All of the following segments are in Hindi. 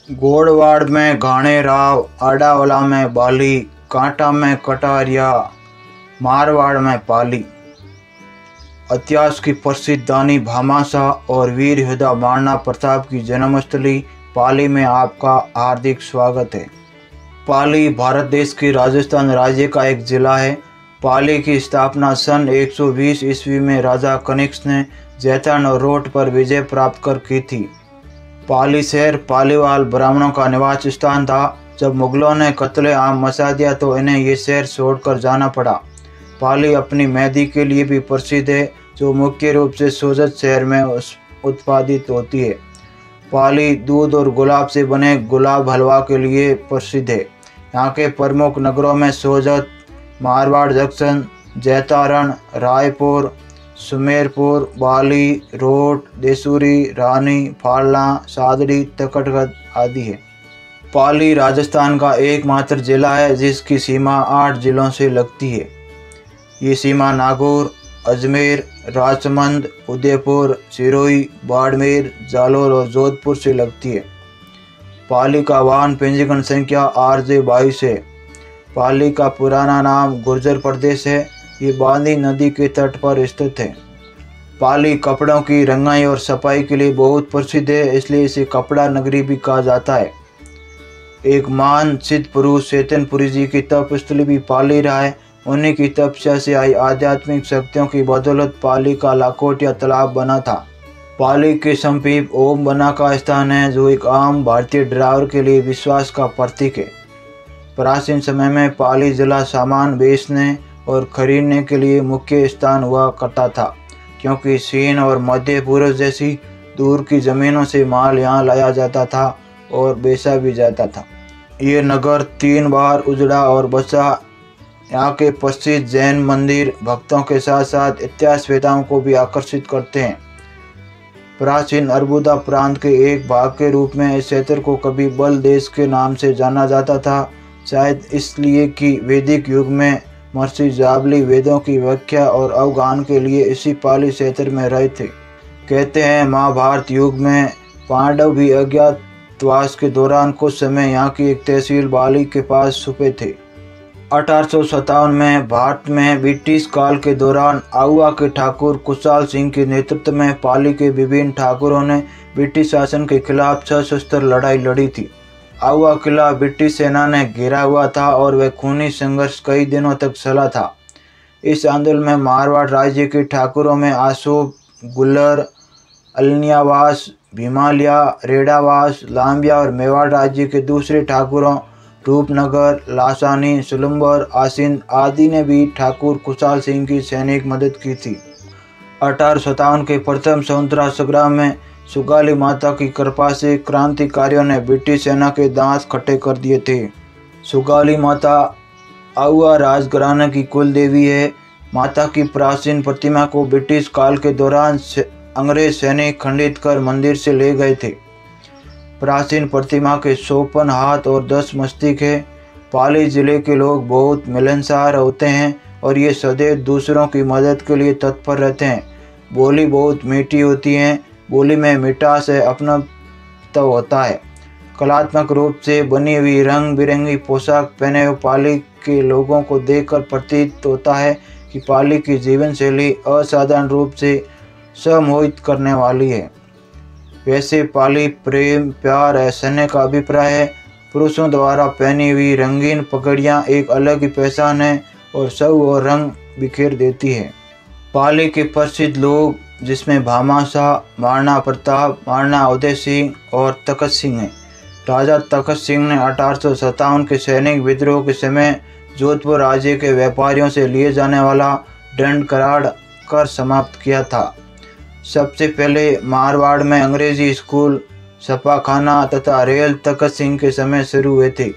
गोड़वाड़ में घाणे राव, आडावाला में बाली, कांटा में कटारिया, मारवाड़ में पाली। इतिहास की प्रसिद्ध दानी भामाशाह और वीर योद्धा महाराणा प्रताप की जन्मस्थली पाली में आपका हार्दिक स्वागत है। पाली भारत देश के राजस्थान राज्य का एक जिला है। पाली की स्थापना सन 120 ईस्वी में राजा कनिष्क ने जैतरण और रोट पर विजय प्राप्त कर की थी। पाली शहर पालीवाल ब्राह्मणों का निवास स्थान था। जब मुगलों ने कत्ले-आम मचा दिया तो इन्हें ये शहर छोड़कर जाना पड़ा। पाली अपनी मेहंदी के लिए भी प्रसिद्ध है, जो मुख्य रूप से सोजत शहर में उत्पादित होती है। पाली दूध और गुलाब से बने गुलाब हलवा के लिए प्रसिद्ध है। यहाँ के प्रमुख नगरों में सोजत, मारवाड़ जंक्शन, जैतारण, रायपुर, सुमेरपुर, बाली, रोट, देसूरी, रानी, फालना, सादड़ी, तकड़गढ़ आदि है। पाली राजस्थान का एकमात्र जिला है जिसकी सीमा 8 जिलों से लगती है। ये सीमा नागौर, अजमेर, राजसमंद, उदयपुर, सिरोही, बाड़मेर, जालोर और जोधपुर से लगती है। पाली का वाहन पंजीकरण संख्या RJ22 है। पाली का पुराना नाम गुर्जर प्रदेश है। ये बांदी नदी के तट पर स्थित है। पाली कपड़ों की रंगाई और सफाई के लिए बहुत प्रसिद्ध है, इसलिए इसे कपड़ा नगरी भी कहा जाता है। एक महान सिद्ध पुरुष चैतन्यपुरी जी की तपस्थली भी पाली रहा है। उन्हीं की तपस्या से आई आध्यात्मिक शक्तियों की बदौलत पाली का लाखोटिया तालाब बना था। पाली के समीप ओम बना का स्थान है, जो एक आम भारतीय ड्राइवर के लिए विश्वास का प्रतीक है। प्राचीन समय में पाली जिला सामान बेचने और खरीदने के लिए मुख्य स्थान हुआ करता था, क्योंकि चीन और मध्य पूर्व जैसी दूर की ज़मीनों से माल यहाँ लाया जाता था और बेचा भी जाता था। ये नगर 3 बार उजड़ा और बचा। यहाँ के प्रसिद्ध जैन मंदिर भक्तों के साथ साथ इतिहासवेताओं को भी आकर्षित करते हैं। प्राचीन अरबुदा प्रांत के एक भाग के रूप में इस क्षेत्र को कभी बल देश के नाम से जाना जाता था, शायद इसलिए कि वैदिक युग में महर्षि जाबली वेदों की व्याख्या और अवगाहन के लिए इसी पाली क्षेत्र में रहे थे। कहते हैं महाभारत युग में पांडव भी अज्ञातवास के दौरान कुछ समय यहाँ की एक तहसील पाली के पास छुपे थे। 1857 में भारत में ब्रिटिश काल के दौरान आउवा के ठाकुर कुशाल सिंह के नेतृत्व में पाली के विभिन्न ठाकुरों ने ब्रिटिश शासन के खिलाफ सशस्त्र लड़ाई लड़ी थी। आउवा किला ब्रिटिश सेना ने घेरा हुआ था और वह खूनी संघर्ष कई दिनों तक चला था। इस आंदोलन में मारवाड़ राज्य के ठाकुरों में आशोक, गुल्लर, अलनियावास, भीमालिया, रेडावास, लांबिया और मेवाड़ राज्य के दूसरे ठाकुरों रूपनगर, लासानी, सुलंबर, आसिंद आदि ने भी ठाकुर कुशाल सिंह की सैनिक मदद की थी। 1857 के प्रथम स्वतंत्रता संग्राम में सुगाली माता की कृपा से क्रांतिकारियों ने ब्रिटिश सेना के दांत खट्टे कर दिए थे। सुगाली माता आउवा राजघराने की कुल देवी है। माता की प्राचीन प्रतिमा को ब्रिटिश काल के दौरान अंग्रेज सैनिक खंडित कर मंदिर से ले गए थे। प्राचीन प्रतिमा के 54 हाथ और 10 मस्तक है। पाली जिले के लोग बहुत मिलनसार होते हैं और ये सदैव दूसरों की मदद के लिए तत्पर रहते हैं। बोली बहुत मीठी होती है। बोली में मिठास है, अपनत्व होता है। कलात्मक रूप से बनी हुई रंग बिरंगी पोशाक पहने हुए पाली के लोगों को देखकर प्रतीत होता है कि पाली की जीवन शैली असाधारण रूप से सम्मोहित करने वाली है। वैसे पाली प्रेम, प्यार, ऐसने का अभिप्राय है। पुरुषों द्वारा पहनी हुई रंगीन पगड़ियाँ एक अलग ही पहचान है और सब और रंग बिखेर देती है। पाली के प्रसिद्ध लोग जिसमें भामाशाह, महाराणा प्रताप, महाराणा उदय सिंह और तखत सिंह हैं। राजा तखत सिंह ने 1857 के सैनिक विद्रोह के समय जोधपुर राज्य के व्यापारियों से लिए जाने वाला दंड करार कर समाप्त किया था। सबसे पहले मारवाड़ में अंग्रेजी स्कूल, छापाखाना तथा रेल तखत सिंह के समय शुरू हुए थे,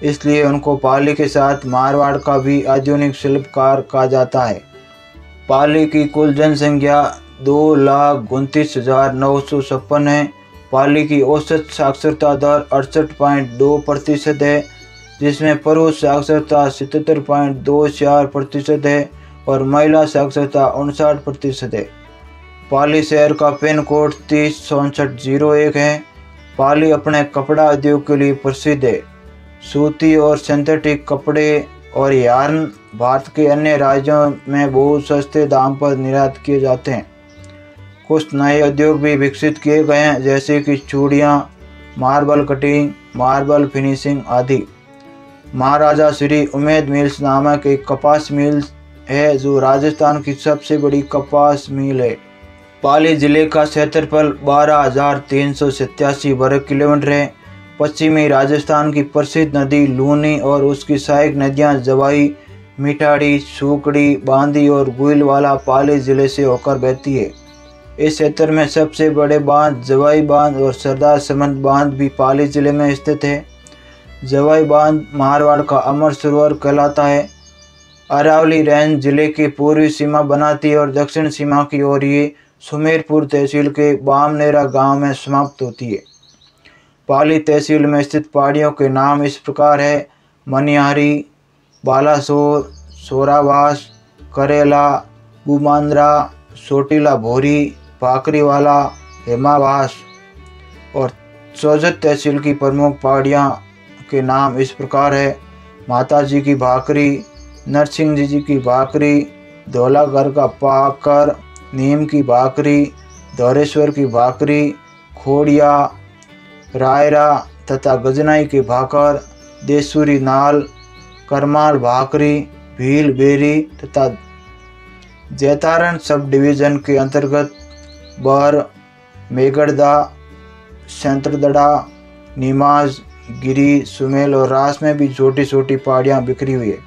इसलिए उनको पाली के साथ मारवाड़ का भी आधुनिक शिल्पकार कहा जाता है। पाली की कुल जनसंख्या 2,29,956 है। पाली की औसत साक्षरता दर 68.2% है, जिसमें पुरुष साक्षरता 77.24% है और महिला साक्षरता 59% है। पाली शहर का पिन कोड 306401 है। पाली अपने कपड़ा उद्योग के लिए प्रसिद्ध है। सूती और सिंथेटिक कपड़े और यार्न भारत के अन्य राज्यों में बहुत सस्ते दाम पर निर्यात किए जाते हैं। कुछ नए उद्योग भी विकसित किए गए हैं, जैसे कि चूड़ियाँ, मार्बल कटिंग, मार्बल फिनिशिंग आदि। महाराजा श्री उमेद मिल्स नामक एक कपास मिल है जो राजस्थान की सबसे बड़ी कपास मिल है। पाली जिले का क्षेत्रफल 12,387 वर्ग किलोमीटर है। पश्चिमी राजस्थान की प्रसिद्ध नदी लूनी और उसकी सहायक नदियां जवाई, मिठाड़ी, सूकड़ी, बांदी और गुइलवाला पाली जिले से होकर बहती है। इस क्षेत्र में सबसे बड़े बांध जवाई बांध और सरदार समंत बांध भी पाली जिले में स्थित है। जवाई बांध मारवाड़ का अमर सरोवर कहलाता है। अरावली रेंज जिले की पूर्वी सीमा बनाती है और दक्षिण सीमा की ओर ये सुमेरपुर तहसील के बामनेरा गांव में समाप्त होती है। पाली तहसील में स्थित पहाड़ियों के नाम इस प्रकार है: मनिहारी, बालासोर, सोरावास, करेला, बुमांद्रा, सोटीला भोरी, भाकरीवाला, हेमावास। और सोजत तहसील की प्रमुख पहाड़ियाँ के नाम इस प्रकार है: माता जी की भाकरी, नरसिंह जी की भाकरी, धौलागढ़ का पाकर, नीम की भाकरी, धौरेश्वर की भाकरी, खोड़िया, रायरा तथा गजनाई की भाकर, देसूरी नाल, करमाल भाकरी, भील बेरी तथा जैतारण सब डिवीज़न के अंतर्गत बर, मेगड़दा, सेंत्रदड़ा, नीमाज, गिरी, सुमेल और रास में भी छोटी छोटी पहाड़ियाँ बिखरी हुई है।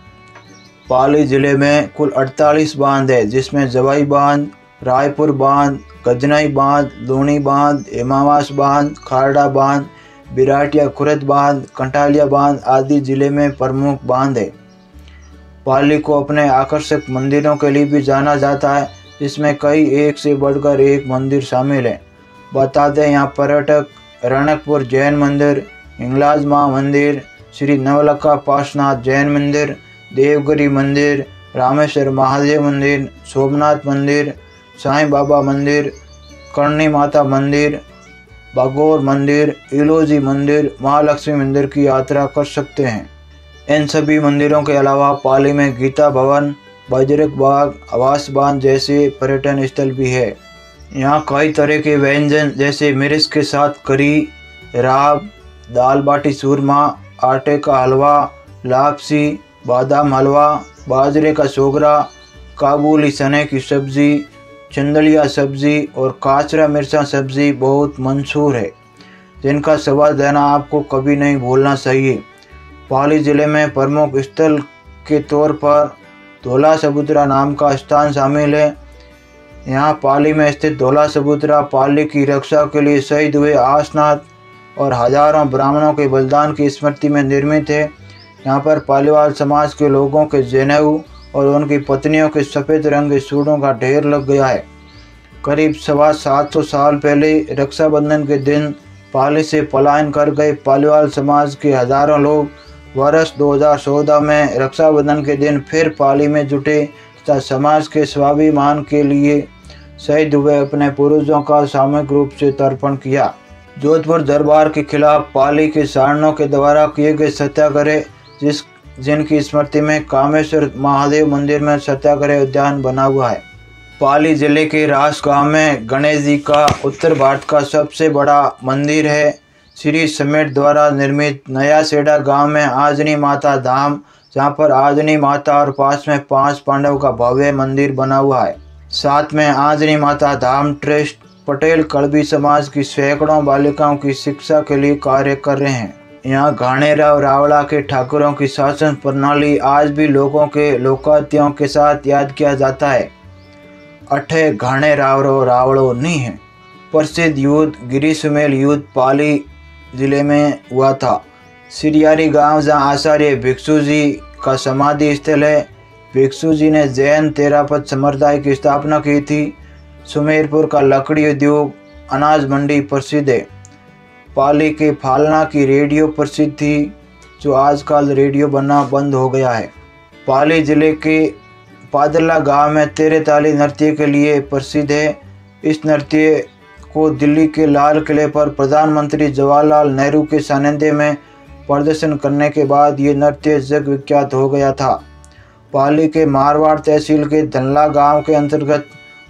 पाली जिले में कुल 48 बांध है, जिसमें जवाई बांध, रायपुर बांध, गजनाई बांध, लूणी बांध, हेमावास बांध, खारड़ा बांध, बिराटिया खुरद बांध, कंटालिया बांध आदि जिले में प्रमुख बांध है। पाली को अपने आकर्षक मंदिरों के लिए भी जाना जाता है, जिसमें कई एक से बढ़कर एक मंदिर शामिल हैं। बता दें, यहाँ पर्यटक रणकपुर जैन मंदिर, हिंगलाज माँ मंदिर, श्री नवलखा पार्श्वनाथ जैन मंदिर, देवगिरी मंदिर, रामेश्वर महादेव मंदिर, सोमनाथ मंदिर, साईं बाबा मंदिर, करणी माता मंदिर, बागोर मंदिर, इलोजी मंदिर, महालक्ष्मी मंदिर की यात्रा कर सकते हैं। इन सभी मंदिरों के अलावा पाली में गीता भवन, बजरंग बाग, आवास बांध जैसे पर्यटन स्थल भी है। यहाँ कई तरह के व्यंजन जैसे मिर्च के साथ करी, राब, दाल बाटी चूरमा, आटे का हलवा, लापसी, बादाम हलवा, बाजरे का सोगरा, काबुली चने की सब्ज़ी, चंदलिया सब्ज़ी और काचरा मिर्चा सब्ज़ी बहुत मशहूर है, जिनका स्वाद लेना आपको कभी नहीं भूलना चाहिए। पाली ज़िले में प्रमुख स्थल के तौर पर धौला सबूतरा नाम का स्थान शामिल है। यहाँ पाली में स्थित धौला सबूतरा पाली की रक्षा के लिए शहीद हुए आसनाथ और हजारों ब्राह्मणों के बलिदान की स्मृति में निर्मित है। यहाँ पर पालीवाल समाज के लोगों के जनेऊ और उनकी पत्नियों के सफ़ेद रंग के सूटों का ढेर लग गया है। करीब 750 साल पहले रक्षाबंधन के दिन पाली से पलायन कर गए पालीवाल समाज के हजारों लोग वर्ष 2014 में रक्षाबंधन के दिन फिर पाली में जुटे तथा समाज के स्वाभिमान के लिए शहीद हुए अपने पूर्वजों का सामूहिक रूप से तर्पण किया। जोधपुर दरबार के खिलाफ पाली के सारणों के द्वारा किए गए सत्याग्रह जिनकी स्मृति में कामेश्वर महादेव मंदिर में सत्याग्रह उद्यान बना हुआ है। पाली जिले के रास गांव में गणेश जी का उत्तर भारत का सबसे बड़ा मंदिर है। श्री समेत द्वारा निर्मित नया सेडा गांव में आजनी माता धाम, जहां पर आजनी माता और पास में 5 पांडव का भव्य मंदिर बना हुआ है। साथ में आजनी माता धाम ट्रस्ट पटेल कड़बी समाज की सैकड़ों बालिकाओं की शिक्षा के लिए कार्य कर रहे हैं। यहाँ घाणेराव रावड़ा के ठाकुरों की शासन प्रणाली आज भी लोगों के लोकायतियों के साथ याद किया जाता है। अठे घाणेराव रावड़ो नहीं है। प्रसिद्ध युद्ध गिरी सुमेल युद्ध पाली जिले में हुआ था। सिरियारी गांव जहाँ आचार्य भिक्षु जी का समाधि स्थल है। भिक्षु जी ने जैन तेरापत संप्रदाय की स्थापना की थी। सुमेरपुर का लकड़ी उद्योग, अनाज मंडी प्रसिद्ध है। पाली के फालना की रेडियो प्रसिद्ध थी, जो आजकल रेडियो बनना बंद हो गया है। पाली जिले के पादला गांव में तेरे ताली नृत्य के लिए प्रसिद्ध है। इस नृत्य को दिल्ली के लाल किले पर प्रधानमंत्री जवाहरलाल नेहरू के सानिध्य में प्रदर्शन करने के बाद ये नृत्य जग विख्यात हो गया था। पाली के मारवाड़ तहसील के धनला गांव के अंतर्गत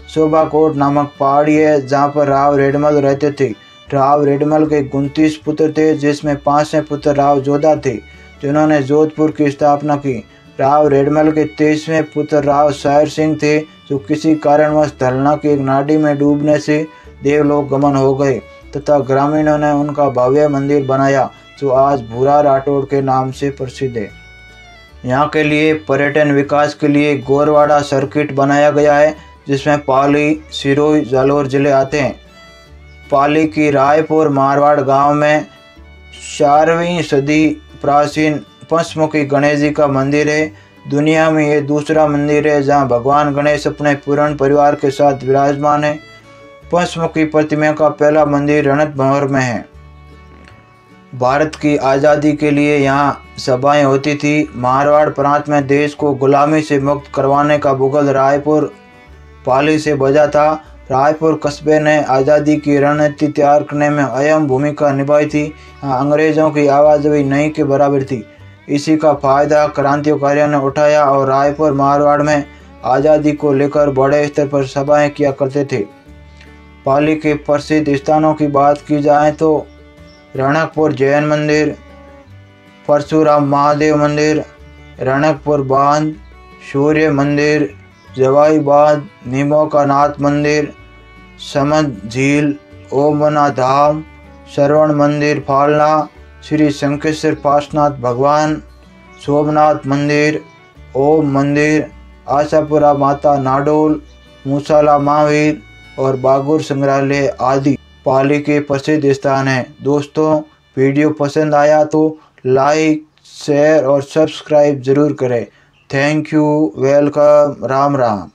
शोभाकोट नामक पहाड़ी है, जहां पर राव रेडमल रहते थे। राव रेडमल के 29 पुत्र थे, जिसमें 5वें पुत्र राव जोधा थे, जिन्होंने जोधपुर की स्थापना की। राव रेडमल के 23वें पुत्र राव शायर सिंह थे, जो किसी कारणवश धलना की एक नाडी में डूबने से देवलोक गमन हो गए तथा ग्रामीणों ने उनका भव्य मंदिर बनाया, जो आज भूरा राठौड़ के नाम से प्रसिद्ध है। यहाँ के लिए पर्यटन विकास के लिए गोरवाड़ा सर्किट बनाया गया है, जिसमें पाली, सिरोही, जालौर जिले आते हैं। पाली की रायपुर मारवाड़ गांव में 4वीं सदी प्राचीन पंचमुखी गणेश जी का मंदिर है। दुनिया में ये दूसरा मंदिर है जहां भगवान गणेश अपने पूर्ण परिवार के साथ विराजमान है। पंचमुखी प्रतिमा का पहला मंदिर रणथंभौर में है। भारत की आज़ादी के लिए यहाँ सभाएं होती थी। मारवाड़ प्रांत में देश को गुलामी से मुक्त करवाने का बुगल रायपुर पाली से बजा था। रायपुर कस्बे ने आज़ादी की रणनीति तैयार करने में अहम भूमिका निभाई थी। यहाँ अंग्रेज़ों की आवाज़ भी नहीं के बराबर थी। इसी का फायदा क्रांतिकारियों ने उठाया और रायपुर मारवाड़ में आज़ादी को लेकर बड़े स्तर पर सभाएं किया करते थे। पाली के प्रसिद्ध स्थानों की बात की जाए तो रणकपुर जैन मंदिर, परशुराम महादेव मंदिर, रणकपुर बांध, सूर्य मंदिर, जवाई बांध, नीमों का नाथ मंदिर, समद झील, ओमना धाम, श्रवण मंदिर फालना, श्री शंकेश्वर पार्श्वनाथ भगवान, सोमनाथ मंदिर, ओम मंदिर, आशापुरा माता नाडोल, मूसाला महावीर और बागुर संग्रहालय आदि पाली के प्रसिद्ध स्थान हैं। दोस्तों, वीडियो पसंद आया तो लाइक, शेयर और सब्सक्राइब जरूर करें। Thank you, welcome, Ram Ram.